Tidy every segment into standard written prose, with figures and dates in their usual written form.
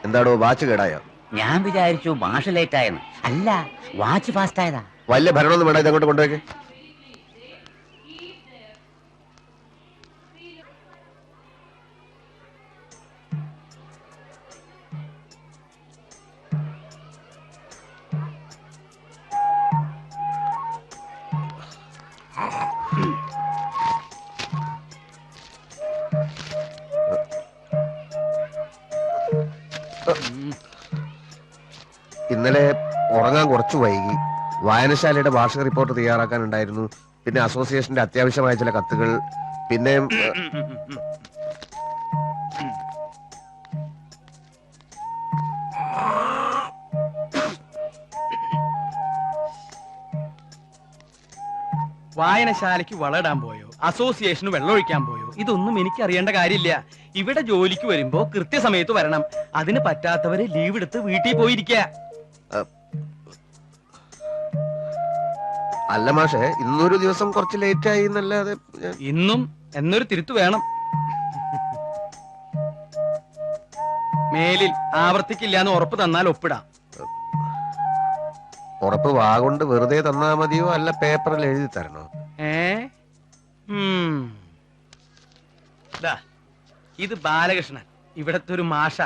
എന്താടോ വാച്ച് കേടായോ? ഞാൻ വിചാരിച്ചു മാഷ് ലേറ്റ് ആയെന്ന്. അല്ല, വാച്ച് ഫാസ്റ്റ് ആയതാ. വലിയ ഭരണമൊന്നും വേണ്ട, ഇതങ്ങോട്ട് കൊണ്ടുപോയി. ഇന്നലെ ഉറങ്ങാൻ കുറച്ചു വൈകി. വായനശാലയുടെ വാർഷിക റിപ്പോർട്ട് തയ്യാറാക്കാനുണ്ടായിരുന്നു. പിന്നെ അസോസിയേഷന്റെ അത്യാവശ്യമായ ചില കത്തുകൾ. പിന്നെ വായനശാലയ്ക്ക് വളമിടാൻ പോയോ, അസോസിയേഷന് വെള്ളമൊഴിക്കാൻ പോയോ, ഇതൊന്നും എനിക്ക് അറിയേണ്ട കാര്യമില്ല. ഇവിടെ ജോലിക്ക് വരുമ്പോ കൃത്യസമയത്ത് വരണം. അതിന് പറ്റാത്തവര് ലീവ് എടുത്ത് വീട്ടിൽ പോയിരിക്കുക. അല്ല മാഷേ, ഇന്നൊരു ദിവസം കുറച്ച് ലേറ്റ് ആയി എന്നല്ലാതെ. ഇന്നും എന്നൊരു തിരുത്തു വേണം. മേലിൽ ആവർത്തിക്കില്ല എന്ന് ഉറപ്പ് തന്നാൽ ഒപ്പിടാം. ഉറപ്പ് വാഗൊണ്ട് വെറുതെ തന്നാ മതിയോ, അല്ല പേപ്പറിൽ എഴുതി തരണോ? ഇത് ബാലകൃഷ്ണൻ, ഇവിടത്തെ ഒരു മാഷ.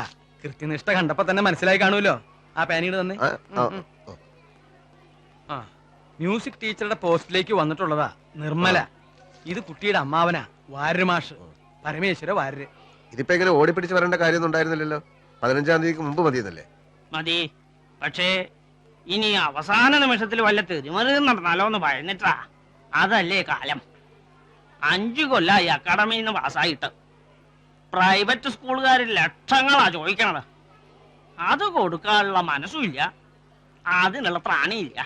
കൃത്യനിഷ്ഠ കണ്ടപ്പോ തന്നെ മനസ്സിലായി കാണുമല്ലോ. ആ പാനീട് തന്നെ. ആ, മ്യൂസിക് ടീച്ചറുടെ പോസ്റ്റിലേക്ക് വന്നിട്ടുള്ളതാ നിർമ്മല. ഇത് കുട്ടിയുടെ അമ്മാവനാ, വാര്യര് മാഷ്, പരമേശ്വര വാര്യര്. ഇതിപ്പോ എങ്ങനെ ഓടിപ്പിടിച്ച് വരേണ്ട കാര്യമൊന്നും ഉണ്ടായിരുന്നില്ലല്ലോ. 15-ാം തീയതിക്ക് മുമ്പ് മതിയെന്നല്ലേ? മതി. പക്ഷേ ഇനി അവസാന നിമിഷത്തിൽ വല്ല തെരുമറിയും നടന്നാലോ എന്ന് ഭയന്നിട്ടാ. അതല്ലേ കാലം. 5 കൊല്ലായി അക്കാഡമിയിൽ നിന്ന് പാസ്സായിട്ട്. പ്രൈവറ്റ് സ്കൂളുകാരിൽ ലക്ഷങ്ങളാ ചോദിക്കണത്. അത് കൊടുക്കാനുള്ള മനസ്സുമില്ല, അതിനുള്ള പ്രാണിയില്ല.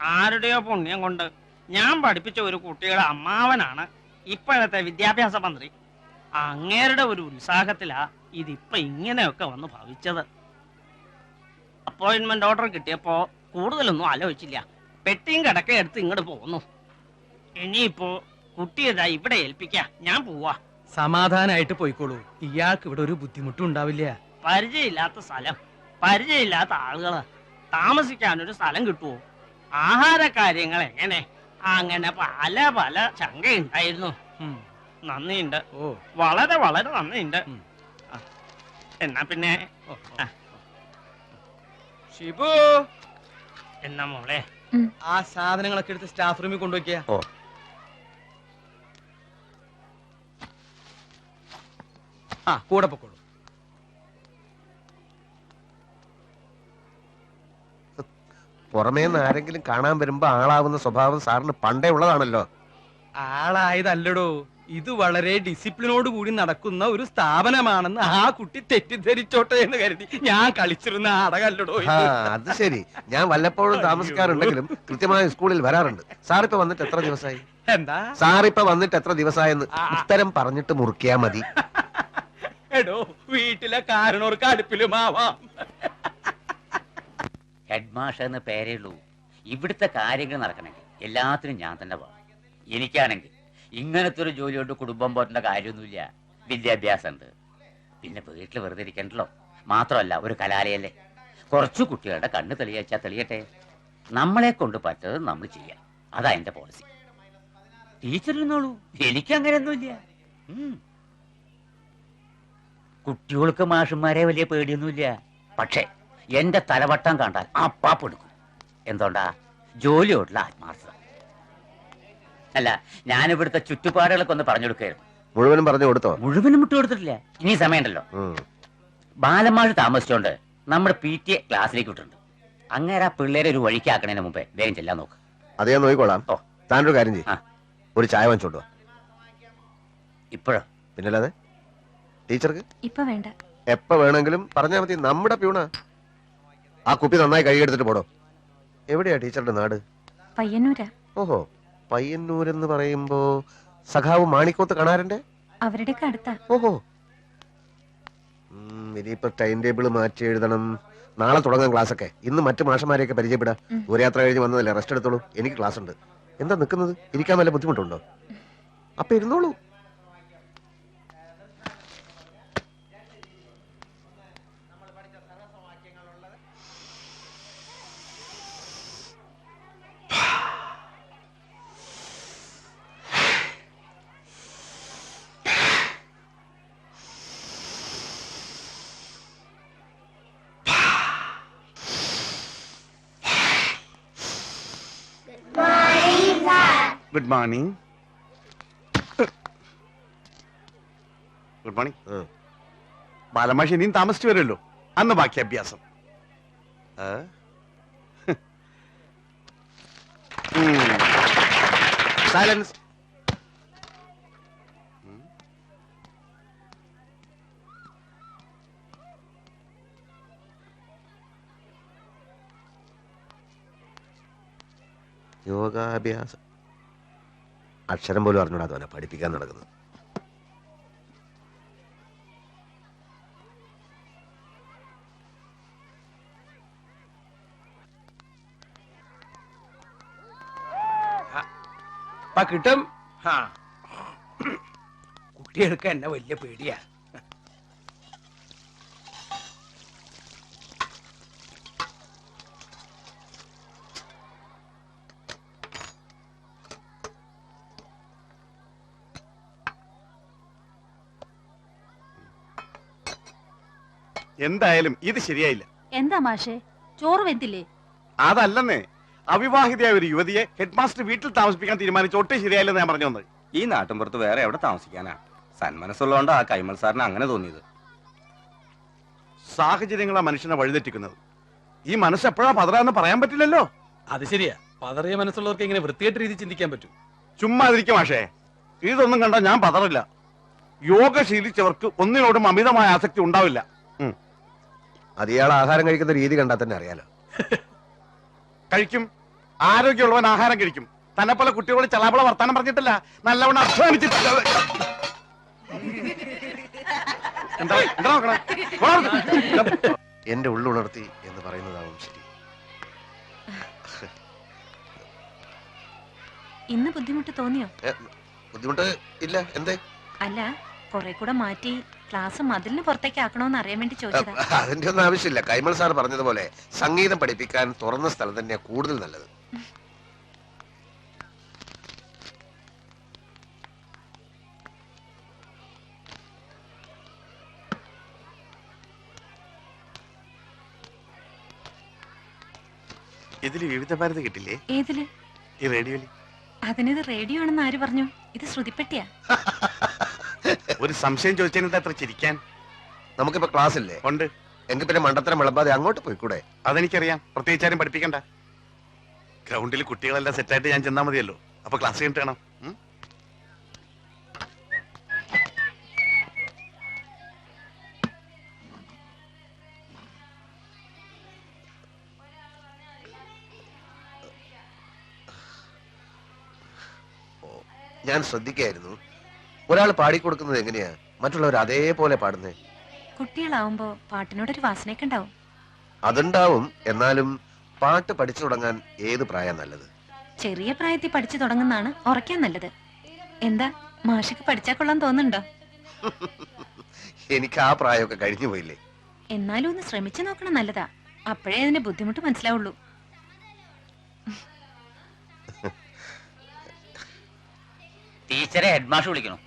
ആരുടെയോ പുണ്യം കൊണ്ട് ഞാൻ പഠിപ്പിച്ച ഒരു കുട്ടിയുടെ അമ്മാവനാണ് ഇപ്പോഴത്തെ വിദ്യാഭ്യാസ മന്ത്രി. അങ്ങേരുടെ ഒരു ഉത്സാഹത്തിലാ ഇതിപ്പോ ഇങ്ങനെയൊക്കെ വന്ന് ഭവിച്ചത്. അപ്പോയിന്റ്മെന്റ് ഓർഡർ കിട്ടിയപ്പോ കൂടുതലൊന്നും ആലോചിച്ചില്ല. പെട്ടിയും കിടക്കയും എടുത്ത് ഇങ്ങോട്ട് പോന്നു. ഇനിയിപ്പോ കുട്ടിയതാ ഇവിടെ ഏൽപ്പിക്കാം. ഞാൻ പോവാ. സമാധാനായിട്ട് പോയിക്കോളൂ. ഇയാൾക്ക് ഇവിടെ ഒരു ബുദ്ധിമുട്ടും ഉണ്ടാവില്ല. പരിചയമില്ലാത്ത സ്ഥലം, പരിചയമില്ലാത്ത ആളുകള്, താമസിക്കാനൊരു സ്ഥലം കിട്ടുവോ? ആഹാര കാര്യങ്ങൾ എങ്ങനെ? അങ്ങനെ പല പല ശങ്കയുണ്ടായിരുന്നു. നന്ദിയുണ്ട്, വളരെ വളരെ നന്ദിയുണ്ട്. എന്നാ പിന്നെ ഷിബു, എന്നാ മോളെ ആ സാധനങ്ങളൊക്കെ എടുത്ത് സ്റ്റാഫ് റൂമിൽ കൊണ്ടുവയ്ക്കുക. ആ, കൂടെ പൊക്കോളൂ. പുറമേന്ന് ആരെങ്കിലും കാണാൻ വരുമ്പോ ആളാവുന്ന സ്വഭാവം സാറിന് പണ്ടേ ഉള്ളതാണല്ലോ. ആളായതല്ലടോ, ഇത് വളരെ ഡിസിപ്ലിനോട് കൂടി നടക്കുന്ന ഒരു സ്ഥാപനമാണെന്ന് ആ കുട്ടി തെറ്റിദ്ധരിച്ചോട്ടെ എന്ന് കരുതി ഞാൻ കളിച്ചിരുന്ന നാടകല്ലടോ. അത് ശരി. ഞാൻ വല്ലപ്പോഴും താമസിക്കാറുണ്ടെങ്കിലും കൃത്യമായ സ്കൂളിൽ വരാറുണ്ട്. സാറിപ്പോ വന്നിട്ട് എത്ര ദിവസമായി? എന്താ സാറിപ്പോ വന്നിട്ട് എത്ര ദിവസമായെന്ന് ഉത്തരം പറഞ്ഞിട്ട് മുറിക്കാ മതി. എടോ, വീട്ടിലെ കാരണവർക്ക് അടുപ്പിലുമാവാം. ഹെഡ് മാഷ് എന്ന് പേരേ ഉള്ളൂ. ഇവിടുത്തെ കാര്യങ്ങൾ നടക്കണമെങ്കിൽ എല്ലാത്തിനും ഞാൻ തന്നെ പോകണം. എനിക്കാണെങ്കിൽ ഇങ്ങനത്തെ ഒരു ജോലി കൊണ്ട് കുടുംബം പോറ്റേണ്ട കാര്യമൊന്നുമില്ല. വിദ്യാഭ്യാസം ഉണ്ട്, പിന്നെ വീട്ടിൽ വെറുതെ ഇരിക്കണ്ടല്ലോ. മാത്രമല്ല ഒരു കലാലയല്ലേ, കുറച്ചു കുട്ടികളുടെ കണ്ണ് തെളിയിച്ചാൽ തെളിയട്ടെ. നമ്മളെ കൊണ്ട് പറ്റത് നമ്മൾ ചെയ്യാം. അതാ എന്റെ പോളിസി. ടീച്ചറിനോളൂ, എനിക്ക് അങ്ങനെയൊന്നുമില്ല. കുട്ടികൾക്ക് മാഷന്മാരെ വലിയ പേടിയൊന്നുമില്ല. പക്ഷേ എന്റെ തലവട്ടം കണ്ടാൽ അപ്പാപ്പെടുക്കും. എന്തുകൊണ്ടാ? ജോലിയോടുള്ള ആത്മാർത്ഥത. അല്ല, ഞാനിവിടുത്തെ ചുറ്റുപാടുകളൊക്കെ ഒന്ന് പറഞ്ഞു കൊടുക്കായിരുന്നു. മുഴുവനും പറഞ്ഞു കൊടുത്തോ? മുഴുവനും വിട്ടു കൊടുത്തിട്ടില്ല. ഇനി സമയമുണ്ടല്ലോ. ബാലന്മാര് താമസിച്ചോണ്ട് നമ്മുടെ PTA ക്ലാസ്സിലേക്ക് വിട്ടിട്ടുണ്ട്. അങ്ങനെ ആ പിള്ളേരെ ഒരു വഴിക്കാക്കണതിന് മുമ്പേ വേഗം ചെല്ലാൻ നോക്ക്. അത് ഞാൻ നോക്കിക്കോളാം. താനൊരു കാര്യം ചെയ്യും, ഒരു ചായ വാങ്ങിച്ചോണ്ടോ. ഇപ്പോഴോ? പിന്നല്ലാതെ. ടീച്ചർക്ക് ഇപ്പൊ വേണ്ട, എപ്പ വേണമെങ്കിലും പറഞ്ഞാൽ മതി. നമ്മുടെ പ്യൂണാ. ആ കുപ്പി നന്നായി കഴുകിയെടുത്തിട്ട് പോടോ. എവിടെയാ ടീച്ചറുടെ നാട്? പയ്യന്നൂരാ. ഓഹോ, പയ്യന്നൂരെന്ന് പറയുമ്പോ സഖാവ് മാണിക്കോത്ത് കാണാറുണ്ട്. അവരുടെ അടുത്താ. ഓഹോ, ഇനിയിപ്പോ ടൈം ടേബിൾ മാറ്റി എഴുതണം. നാളെ തുടങ്ങാൻ ക്ലാസ് ഒക്കെ. ഇന്ന് മറ്റു മാഷന്മാരെയൊക്കെ പരിചയപ്പെടാം. ഒരു യാത്ര കഴിഞ്ഞ് വന്നതല്ലേ, റെസ്റ്റ് എടുത്തോളൂ. എനിക്ക് ക്ലാസ് ഉണ്ട്. എന്താ നിൽക്കുന്നത്? ഇരിക്കാൻ വല്ല ബുദ്ധിമുട്ടുണ്ടോ? അപ്പൊ ഇരുന്നോളൂ. Good morning. Good morning. ബാലമാഷി ഇനിയും താമസിച്ചു വരുമല്ലോ, അന്ന് ബാക്കി അഭ്യാസം. സൈലൻസ്. യോഗാഭ്യാസം. അക്ഷരം പോലും അറിഞ്ഞൂടാ അവനെ പഠിപ്പിക്കാൻ നടക്കുന്നത്. കിട്ടും. കുട്ടികൾക്ക് എന്നെ വലിയ പേടിയാ. എന്തായാലും ഇത് ശരിയായില്ല. എന്താ മാഷേ, ചോറ് വെന്തില്ലേ? അതല്ലെന്നേ, അവിവാഹിതയായ ഒരു യുവതിയെ ഹെഡ് മാസ്റ്റർ വീട്ടിൽ താമസിപ്പിക്കാൻ തീരുമാനിച്ച ഒട്ടും ശരിയായില്ലെന്ന് ഞാൻ പറഞ്ഞു വന്നത്. ഈ നാട്ടിൻപുറത്ത് വേറെ എവിടെ താമസിക്കാനാ? സന്മനസ്സുള്ളതുകൊണ്ട് ആ കൈമൾ സാറിന് അങ്ങനെ തോന്നിയത്. സാഹചര്യങ്ങളാ മനുഷ്യനെ വഴിതെറ്റിക്കുന്നത്. ഈ മനസ്സ് എപ്പോഴാ പതറാന്ന് പറയാൻ പറ്റില്ലല്ലോ. അത് ശരിയാ. പതറിയ മനസ്സുള്ളവർക്ക് ഇങ്ങനെ വൃത്തികെട്ട രീതി ചിന്തിക്കാൻ പറ്റും. ചുമ്മാ ഇരിക്കും മാഷേ. ഇതൊന്നും കണ്ടാ ഞാൻ പതറില്ല. യോഗ ശീലിച്ചവർക്ക് ഒന്നിനോടും അമിതമായ ആസക്തി ഉണ്ടാവില്ല. അത് ഇയാൾ ആഹാരം കഴിക്കുന്ന രീതി കണ്ടാൽ തന്നെ അറിയാലോ. കഴിക്കും. ആരോഗ്യമുള്ളവൻ ആഹാരം കഴിക്കും. തന്നെ പോലെ കുട്ടികളോട് ചലാപള വർത്താനം പറഞ്ഞിട്ടില്ല, നല്ലവണ്ണം അധ്വാനിച്ചിട്ടില്ല. എന്താ നോക്കണേ? എന്റെ ഉള്ളുണർത്തി എന്ന് പറയുന്നതാവും ശരി. ഇന്ന് ബുദ്ധിമുട്ട് തോന്നിയോ? ബുദ്ധിമുട്ട് ഇല്ല. എന്തേ? അല്ല, കുറെ കൂടെ മാറ്റി ക്ലാസ് മതിലിന് പുറത്തേക്ക് ആക്കണോന്ന് അറിയാൻ വേണ്ടി ചോദിച്ചതാ. അതിന്റെ ഒന്നും ആവശ്യമില്ല. കൈമൾ സാർ പറഞ്ഞതുപോലെ സംഗീതം പഠിപ്പിക്കാൻ തുറന്ന സ്ഥലം തന്നെയാ കൂടുതൽ നല്ലത്. ഇതില് വിവിധ ഭാരതി കിട്ടില്ലേ? ഏതില്? ഈ റേഡിയോയില്. അതിനിത് റേഡിയോ ആണെന്ന് ആര് പറഞ്ഞു? ഇത് ശ്രുതിപ്പെട്ടിയാ. ഒരു സംശയം ചോദിച്ചതിന് എത്ര ചിരിക്കാൻ? നമുക്കിപ്പോ ക്ലാസ് ഇല്ലേ? ഉണ്ട്. എങ്കിൽ പിന്നെ മണ്ടത്തരം വിളമ്പാതെ അങ്ങോട്ട് പോയിക്കൂടെ? അതെനിക്കറിയാം. പ്രത്യേകിച്ചാരും പഠിപ്പിക്കണ്ട. ഗ്രൗണ്ടിൽ കുട്ടികളെല്ലാം സെറ്റായിട്ട് ഞാൻ ചെന്നാ മതിയല്ലോ. അപ്പൊ ക്ലാസ് കഴിഞ്ഞിട്ട് വേണം. ഞാൻ ശ്രദ്ധിക്കായിരുന്നു. ഒരാൾ പാടിക്കൊടുക്കുന്നത് എങ്ങനെയാ മറ്റുള്ളവർ അതേപോലെ പാടുന്നേ? കുട്ടികളാവുമ്പോ പാട്ടിനോടൊരു വാസനയൊക്കെ ഉണ്ടാവും. അതുണ്ടാവും. എന്നാലും പാട്ട് പഠിച്ചു തുടങ്ങാൻ ഏത് പ്രായം നല്ലത്? ചെറിയ പ്രായത്തിൽ പഠിച്ചു തുടങ്ങുന്നതാണ് ഉറക്കാൻ നല്ലത്. എന്താ മാഷക്ക് പഠിച്ചാ കൊള്ളാൻ തോന്നുന്നുണ്ടോ? എനിക്ക് ആ പ്രായമൊക്കെ കഴിഞ്ഞു പോയില്ലേ. എന്നാലും ഒന്ന് ശ്രമിച്ചു നോക്കണം, നല്ലതാ. അപ്പോഴേ അതിന്റെ ബുദ്ധിമുട്ട് മനസ്സിലാവുള്ളൂ. ടീച്ചറെ ഹെഡ് മാഷ് വിളിക്കണോ?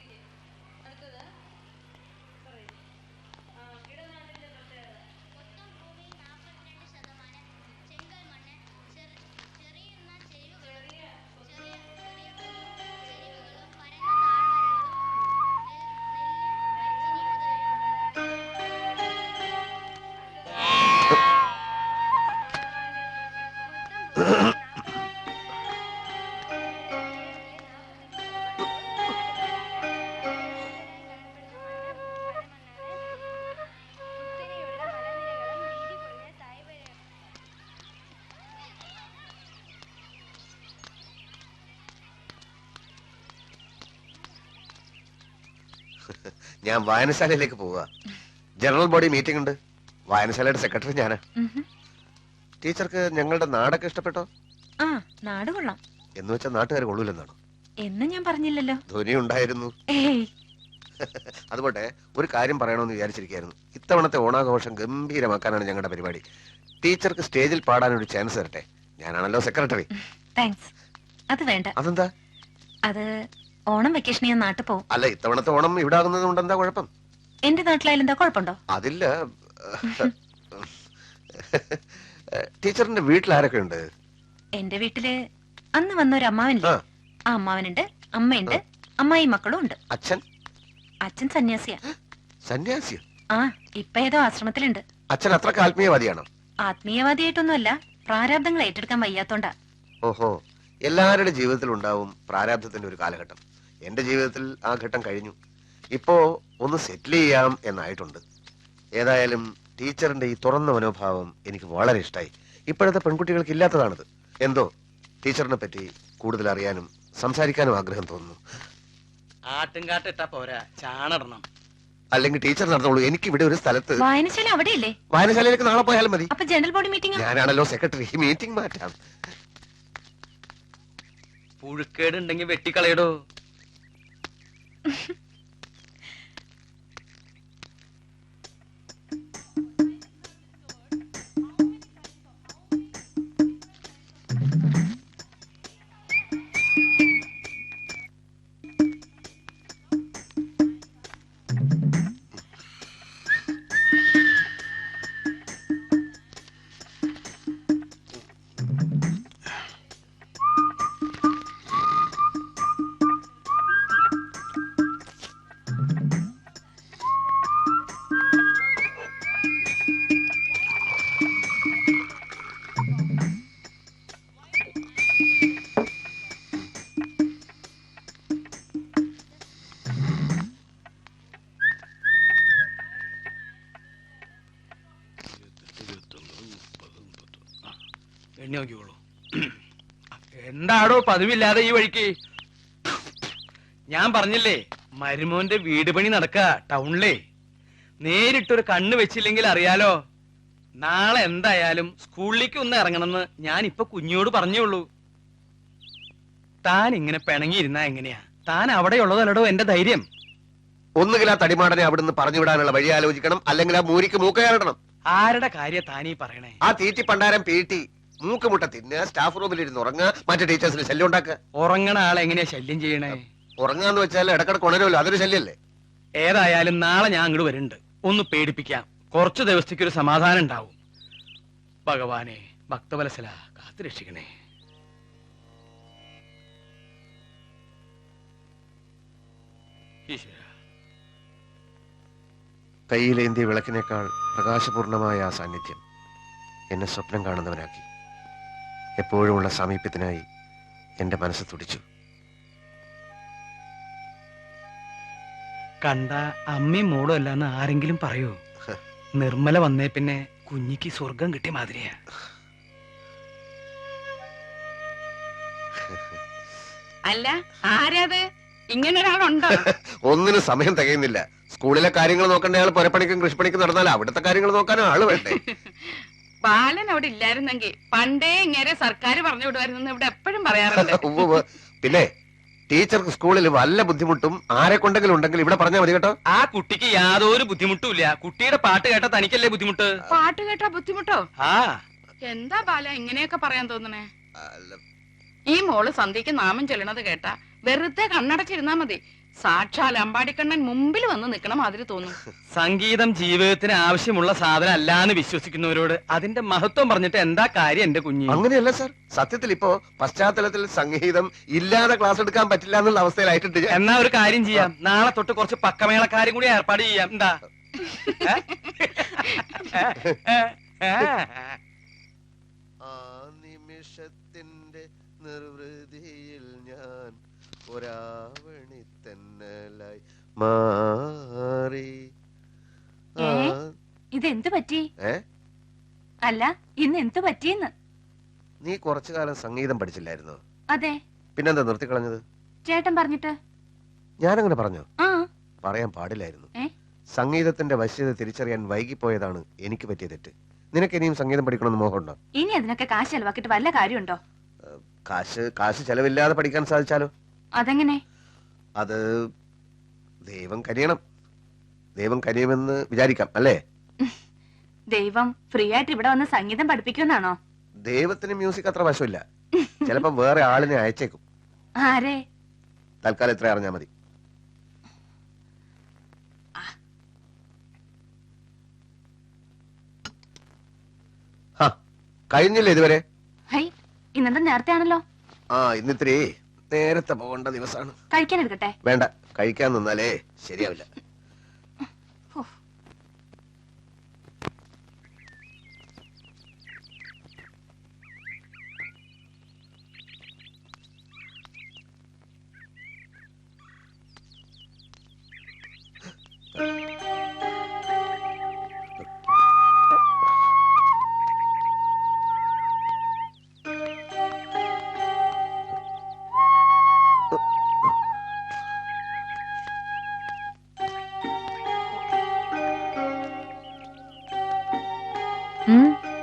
ഞാൻ വായനശാലയിലേക്ക് പോവുക. ജനറൽ ബോഡി മീറ്റിംഗ് ഉണ്ട്. വായനശാലയുടെ സെക്രട്ടറി ഞാനാ. ടീച്ചർക്ക് ഞങ്ങളുടെ നാടൊക്കെ ഇഷ്ടപ്പെട്ടോ? ആ, നാട് കൊള്ളാം. എന്ന് വെച്ചാൽ നാട്ടുകാർ കൊള്ളൂലെന്നാണോ? എന്ന് ഞാൻ പറഞ്ഞില്ലല്ലോ. ധ്വനി ഉണ്ടായിരുന്നു. ഏയ്, അതുപോട്ടെ, ഒരു കാര്യം പറയണമെന്ന് വിചാരിച്ചിരിക്കായിരുന്നു. ഇത്തവണത്തെ ഓണാഘോഷം ഗംഭീരമാക്കാനാണ് ഞങ്ങളുടെ പരിപാടി. ടീച്ചർക്ക് സ്റ്റേജിൽ പാടാൻ ഒരു ചാൻസ് തരട്ടെ. ഞാനാണല്ലോ സെക്രട്ടറി. താങ്ക്സ്. അത് വേണ്ട. അതെന്താ? അത് ഓണം വെക്കേഷൻ ഞാൻ നാട്ടിൽ പോവും. അല്ല, ഇത്തവണത്തെ ഓണം ഇവിടെ ആകുന്നത് കൊണ്ട് എന്താ കുഴപ്പം? എന്റെ നാട്ടിലായാലും എന്താ കുഴപ്പമുണ്ടോ? അതില്ല. ടീച്ചറിന്റെ വീട്ടിൽ ആരൊക്കെ ഉണ്ട്? എന്റെ വീട്ടില് അന്ന് വന്ന ഒരു അമ്മാവനില്ലേ, ആ അമ്മാവനുണ്ട്, അമ്മയുണ്ട്, അമ്മായി മക്കളും ഉണ്ട്. അച്ഛൻ അച്ഛൻ സന്യാസിയാ. സന്യാസിയോ? ആ ഇപ്പൊ ഏതോ ആശ്രമത്തിലുണ്ട്. അച്ഛൻ അത്രക്ക് ആത്മീയവാദിയാണോ? ആത്മീയവാദിയായിട്ടൊന്നുമല്ല, പ്രാരാബ്ദങ്ങൾ ഏറ്റെടുക്കാൻ വയ്യാത്തോണ്ടാ. ഓഹോ, എല്ലാവരുടെ ജീവിതത്തിൽ ഉണ്ടാവും പ്രാരാബ്ധത്തിന്റെ ഒരു കാലഘട്ടം. എന്റെ ജീവിതത്തിൽ ആ ഘട്ടം കഴിഞ്ഞു. ഇപ്പോ ഒന്ന് സെറ്റിൽ ചെയ്യാം എന്നായിട്ടുണ്ട്. ഏതായാലും ടീച്ചറിന്റെ ഈ തുറന്ന മനോഭാവം എനിക്ക് വളരെ ഇഷ്ടമായി. ഇപ്പോഴത്തെ പെൺകുട്ടികൾക്ക് ഇല്ലാത്തതാണിത്. എന്തോ ടീച്ചറിനെ പറ്റി കൂടുതൽ അറിയാനും സംസാരിക്കാനും ആഗ്രഹം തോന്നുന്നു. ആട്ടുംകാട്ട് ഇട്ടാ പോരാ, ചാണടണം. അല്ലെങ്കിൽ ടീച്ചർ നടന്നോളൂ. എനിക്ക് ഇവിടെ ഒരു സ്ഥലത്ത് വായനശാല അവിടെയല്ലേ? വായനശാലയിലേക്ക് നാളെ പോയാലും മതി. അപ്പൊ ജനറൽ ബോഡി മീറ്റിംഗ്? ഞാനാണല്ലോ സെക്രട്ടറി. മീറ്റിംഗ് മാറ്റാം. പുഴുക്കേട് ഉണ്ടെങ്കിൽ വെട്ടിക്കളയടോ. എണ്ണി നോക്കിക്കോളൂ. എന്താടോ പതിവില്ലാതെ ഈ വഴിക്ക്? ഞാൻ പറഞ്ഞില്ലേ, മരുമോന്റെ വീട് പണി നടക്ക ടൗണിലേ. നേരിട്ടൊരു കണ്ണ് വെച്ചില്ലെങ്കിൽ അറിയാലോ. നാളെ എന്തായാലും സ്കൂളിലേക്ക് ഒന്ന് ഇറങ്ങണമെന്ന് ഞാൻ ഇപ്പൊ കുഞ്ഞോട് പറഞ്ഞേയുള്ളൂ. താൻ ഇങ്ങനെ പിണങ്ങിയിരുന്നാ എങ്ങനെയാ? താൻ അവിടെയുള്ളതല്ലടോ എന്റെ ധൈര്യം. ഒന്നുകിൽ ആ തടിമാടനെ അവിടുന്ന് പറഞ്ഞു വിടാനുള്ള വഴി ആലോചിക്കണം, അല്ലെങ്കിൽ ആ മൂരിക്ക് മൂക്കയാടണം. ആരുടെ കാര്യ താനീ പറയണേ? ആ തീറ്റി പണ്ടാരം പീട്ടി മൂക്കുമുട്ട തിന്നുക, സ്റ്റാഫ് റൂമിലിരുന്ന് ഉറങ്ങുക, മറ്റു ടീച്ചേഴ്സിന് ശല്യം ഉണ്ടാക്കുക. ഉറങ്ങണ ആളെ എങ്ങനെയാ ശല്യം ചെയ്യണേ? ഉറങ്ങാന്ന് വെച്ചാൽ ഇടക്കിടക്ക് ഉണരുമല്ലോ, അതൊരു ശല്യല്ലേ? ഏതായാലും നാളെ ഞാൻ അങ്ങോട്ട് വരുന്നുണ്ട്. ഒന്ന് പേടിപ്പിക്കാം. കുറച്ചു ദിവസത്തേക്ക് ഒരു സമാധാനം ഉണ്ടാവും. ഭഗവാനെ, ഭക്തവത്സല കാത്തു രക്ഷിക്കണേ. ഈശ്വര. കയ്യിലേന്തിയ വിളക്കിനേക്കാൾ പ്രകാശപൂർണമായ ആ സാന്നിധ്യം എന്നെ സ്വപ്നം കാണുന്നവനാക്കി. എപ്പോഴുമുള്ള സാമീപ്യത്തിനായി എന്റെ മനസ്സ് തുടിച്ചു. കണ്ട അമ്മയും മോളും അല്ലാന്ന് ആരെങ്കിലും പറയൂ? നിർമ്മല വന്നേ പിന്നെ കുഞ്ഞിക്ക് സ്വർഗം കിട്ടിയ മാതിരിയാ. അല്ല, ആരാത്? ഇങ്ങനെ ഒരാളുണ്ടോ? ഒന്നിനും സമയം തികയുന്നില്ല. സ്കൂളിലെ കാര്യങ്ങൾ നോക്കേണ്ട ആൾ പുരപ്പണിക്കും കൃഷിപ്പണിക്കും നടന്നാൽ അവിടുത്തെ കാര്യങ്ങൾ നോക്കാനും ആള് വേണ്ടേ? ബാലൻ അവിടെ ഇല്ലായിരുന്നെങ്കിൽ പണ്ടേ ഇങ്ങനെ സർക്കാർ പറഞ്ഞു വിടുമായിരുന്നു ഇവിടെ എപ്പോഴും പറയാറുണ്ട്. ഉവ്വ്. പിന്നെ ടീച്ചർക്ക് സ്കൂളിൽ വല്ല ബുദ്ധിമുട്ടും ആരെ കൊണ്ടെങ്കിലും ഉണ്ടെങ്കിൽ ഇവിടെ പറഞ്ഞാൽ മതി കേട്ടോ. ആ കുട്ടിക്ക് യാതൊരു ബുദ്ധിമുട്ടും ഇല്ല. കുട്ടിയുടെ പാട്ട് കേട്ടാ തനിക്കല്ലേ ബുദ്ധിമുട്ട്? പാട്ട് കേട്ടാ ബുദ്ധിമുട്ടോ? ആ എന്താ ബാല ഇങ്ങനെയൊക്കെ പറയാൻ തോന്നണേ? ഈ മോള് സന്ധ്യക്ക് നാമം ചൊല്ലണത് കേട്ടാ വെറുതെ കണ്ണടച്ചിരുന്നാ മതി. സാക്ഷാൽ അമ്പാടിക്കണ്ണൻ മുമ്പിൽ വന്ന് നിക്കണ മാതിരി തോന്നും. സംഗീതം ജീവിതത്തിന് ആവശ്യമുള്ള സാധനം അല്ലാന്ന് വിശ്വസിക്കുന്നവരോട് അതിന്റെ മഹത്വം പറഞ്ഞിട്ട് എന്താ കാര്യം എന്റെ കുഞ്ഞ്? അങ്ങനെയല്ല സാർ. സത്യത്തിൽ ഇപ്പോ പശ്ചാത്തലത്തിൽ സംഗീതം ഇല്ലാതെ ക്ലാസ് എടുക്കാൻ പറ്റില്ല എന്നുള്ള അവസ്ഥയിലായിട്ടുണ്ട് ഞാൻ. എന്നാ ഒരു കാര്യം ചെയ്യാം, നാളെ തൊട്ട് കുറച്ച് പക്കമേളക്കാരും കൂടി ഏർപ്പാട് ചെയ്യാം. എന്താ? ആ നിമിഷത്തിന്റെ നിർവൃതിയിൽ ഞാൻ ഒരാവണി തെന്നലായി മാറി. ഇതെന്ത് പറ്റി? ഏ? അല്ല, ഇന്ന് എന്ത് പറ്റിയെന്ന്? നീ കുറച്ചു കാലം സംഗീതം പഠിച്ചില്ലായിരുന്നോ? അതെ. പിന്നെന്താ നിർത്തിക്കളഞ്ഞത്? ചേട്ടൻ പറഞ്ഞിട്ട്. ഞാനങ്ങനെ പറഞ്ഞോ? ആ പറയാൻ പാടില്ലായിരുന്നു. ഏ? സംഗീതത്തിന്റെ വശ്യത തിരിച്ചറിയാൻ വൈകിപ്പോയതാണ് എനിക്ക് പറ്റിയ തെറ്റ്. നിനക്ക് ഇനിയും സംഗീതം പഠിക്കണമെന്ന് മോഹമുണ്ടോ? ഇനി അതിനൊക്കെ കാശ് ചെലവാക്കിട്ട് വല്ല കാര്യമുണ്ടോ? കാശ് ചെലവില്ലാതെ പഠിക്കാൻ സാധിച്ചാലോ? അതെങ്ങനെ? അത് ദൈവം കനിയണം. ദൈവം കനിയുമെന്ന് വിചാരിക്കാം, അല്ലേ? ദൈവം ഫ്രീ ആയിട്ട് ഇവിടെ വന്ന് സംഗീതം പഠിപ്പിക്കുമെന്നാണോ? ദൈവത്തിന് മ്യൂസിക് അത്ര വശമില്ല. ചിലപ്പോ വേറെ ആളിനെ അയച്ചേക്കും. ആരെ? തൽക്കാലം ഇത്ര അറിഞ്ഞാ മതി. കഴിഞ്ഞില്ലേ ഇതുവരെ? ഹൈ, ഇന്നത്തെ നേരത്തെ ആണല്ലോ. ഇന്നിത്തിരി നേരത്തെ പോകേണ്ട ദിവസമാണ്. കഴിക്കാൻ എടുക്കട്ടെ? വേണ്ട, കഴിക്കാൻ നിന്നാലേ ശരിയാവില്ല.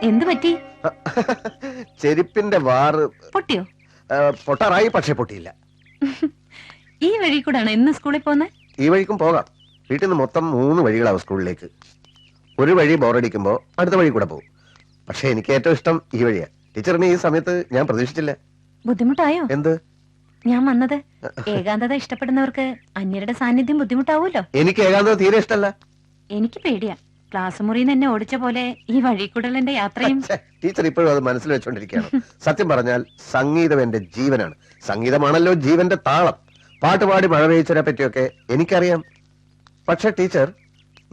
എന്ത് പറ്റി? ചെരുപ്പിന്റെ വാറ് പൊട്ടിയോ? പൊട്ടാറായി, പക്ഷെ പൊട്ടിയില്ല. ഈ വഴി കൂടാണ് ഇന്ന് സ്കൂളിൽ പോകുന്നത്? ഈ വഴിക്കും പോകാം. വീട്ടിൽ നിന്ന് മൊത്തം 3 വഴികളാവും സ്കൂളിലേക്ക്. ഒരു വഴി ബോറടിക്കുമ്പോ അടുത്ത വഴി കൂടെ പോകും. പക്ഷെ എനിക്ക് ഏറ്റവും ഇഷ്ടം ഈ വഴിയാ. ടീച്ചറിന് ഈ സമയത്ത് ഞാൻ പ്രതീക്ഷിച്ചില്ല. ബുദ്ധിമുട്ടായോ? എന്ത്? ഞാൻ വന്നത് ഏകാന്തത ഇഷ്ടപ്പെടുന്നവർക്ക് അന്യരുടെ സാന്നിധ്യം ബുദ്ധിമുട്ടാവൂലോ. എനിക്ക് ഏകാന്തത തീരെ ഇഷ്ടല്ല. എനിക്ക് പേടിയാ. ക്ലാസ് മുറിയിൽ നിന്ന് എന്നെ ഓടിച്ച പോലെ ഈ വഴി കൂടലിന്റെ യാത്രയും. ടീച്ചർ ഇപ്പോഴും അത് മനസ്സിൽ വെച്ചോണ്ടിരിക്കുകയാണ്. സത്യം പറഞ്ഞാൽ സംഗീതം എന്റെ ജീവനാണ്. സംഗീതമാണല്ലോ ജീവന്റെ താളം. പാട്ടുപാടി മഴ പെയ്ച്ചതിനെ പറ്റിയൊക്കെ എനിക്കറിയാം. പക്ഷെ ടീച്ചർ,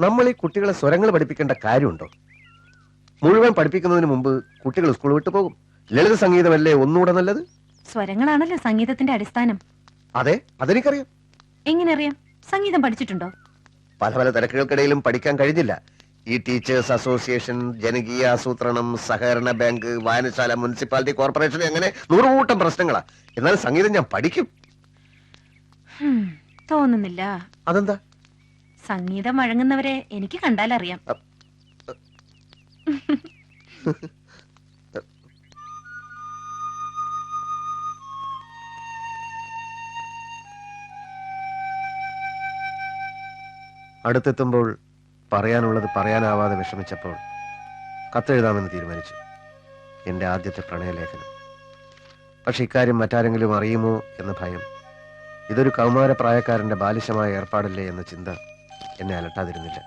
നമ്മൾ ഈ കുട്ടികളെ സ്വരങ്ങൾ പഠിപ്പിക്കേണ്ട കാര്യമുണ്ടോ? മുഴുവൻ പഠിപ്പിക്കുന്നതിന് മുമ്പ് കുട്ടികൾ സ്കൂൾ വിട്ടു പോകും. ലളിത സംഗീതമല്ലേ ഒന്നുകൂടെ നല്ലത്? സ്വരങ്ങളാണല്ലോ സംഗീതത്തിന്റെ അടിസ്ഥാനം. അതെ, അതെനിക്കറിയാം. എങ്ങനെ അറിയാം? സംഗീതം പഠിച്ചിട്ടുണ്ടോ? പല പല തിരക്കുകൾക്കിടയിലും പഠിക്കാൻ കഴിഞ്ഞില്ല. ഈ ടീച്ചേഴ്സ് അസോസിയേഷൻ, ജനകീയ ആസൂത്രണം, സഹകരണ ബാങ്ക്, വായനശാല, മുനിസിപ്പാലിറ്റി കോർപ്പറേഷൻ, അങ്ങനെ 100 കൂട്ടം പ്രശ്നങ്ങളാ. എന്നാൽ സംഗീതം ഞാൻ പഠിക്കും. തോന്നുന്നില്ല. അതെന്താ? സംഗീതം വഴങ്ങുന്നവരെ എനിക്ക് കണ്ടാലറിയാം. അടുത്തെത്തുമ്പോൾ പറയാനുള്ളത് പറയാനാവാതെ വിഷമിച്ചപ്പോൾ കത്തെഴുതാമെന്ന് തീരുമാനിച്ചു. എന്റെ ആദ്യത്തെ പ്രണയലേഖനം. പക്ഷെ ഇക്കാര്യം മറ്റാരെങ്കിലും അറിയുമോ എന്ന ഭയം, ഇതൊരു കൗമാര പ്രായക്കാരന്റെ ബാലിശമായ ഏർപ്പാടല്ലേ എന്ന ചിന്ത എന്നെ അലട്ടാതിരുന്നില്ല.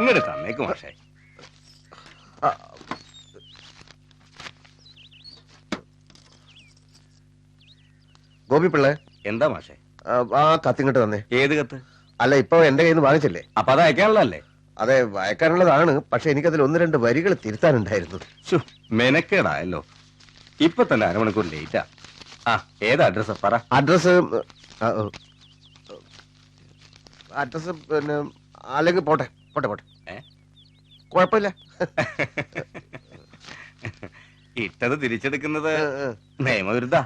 ഇങ്ങോട്ട് തന്നേക്ക് മാഷേ. ഗോപിപ്പിള്ളേ, എന്താ മാഷേ? ആ കത്തിങ്ങോട്ട് തന്നെ. ഏത് കത്ത്? അല്ല, ഇപ്പൊ എന്റെ കയ്യിൽ നിന്ന് വാങ്ങിച്ചില്ലേ? അപ്പൊ അത് അയക്കാനുള്ളതല്ലേ? അതെ, വായിക്കാനുള്ളതാണ്. പക്ഷെ എനിക്കതിൽ 1-2 വരികൾ തിരുത്താനുണ്ടായിരുന്നു. മെനക്കേടായല്ലോ. ഇപ്പൊ തന്നെ അരമണിക്കൂർ ലേറ്റാ. ആ, ഏതാ അഡ്രസ് പറ. അഡ്രസ് അഡ്രസ് പിന്നെ അല്ലെങ്കിൽ പോട്ടെ പോട്ടെ പോട്ടെ, കുഴപ്പമില്ല. ഇട്ടത് തിരിച്ചെടുക്കുന്നത് നിയമവിരുദ്ധ.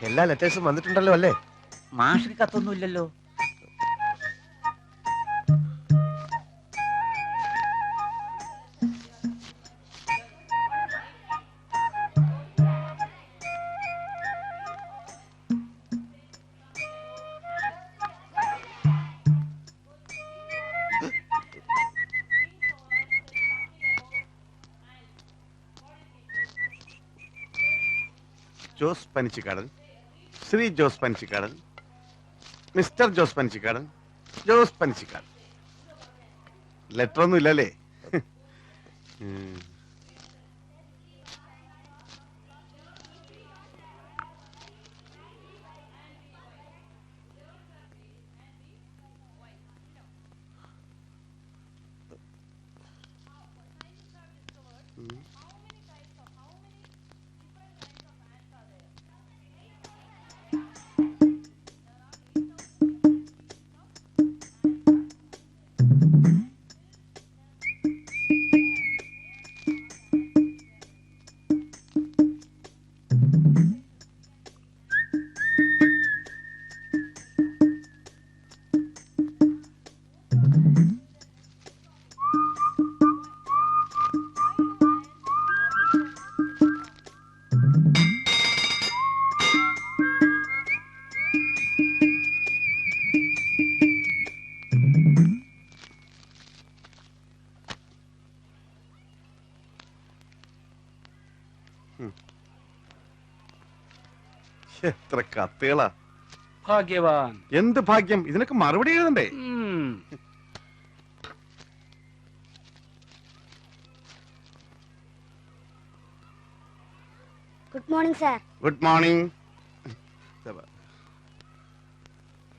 എല്ലാ ലെറ്റേഴ്സും വന്നിട്ടുണ്ടല്ലോ അല്ലേ? മാഷിന് കത്തൊന്നുമില്ലല്ലോ. ജോസ് പനിച്ചിക്കാടൻ, ശ്രീ ജോസ് പനിച്ചിക്കാടൻ, മിസ്റ്റർ ജോസ് പനിച്ചിക്കാടൻ, ജോസ് പനിച്ചിക്കാടൻ. ലെറ്റർ ഒന്നും ഇല്ലല്ലേ? എത്ര കത്തുകളാ. ഭാഗ്യവാൻ. എന്ത് ഭാഗ്യം, ഇതിനൊക്കെ മറുപടി എഴുതണ്ടേ? ഉം. Good morning sir. Good morning.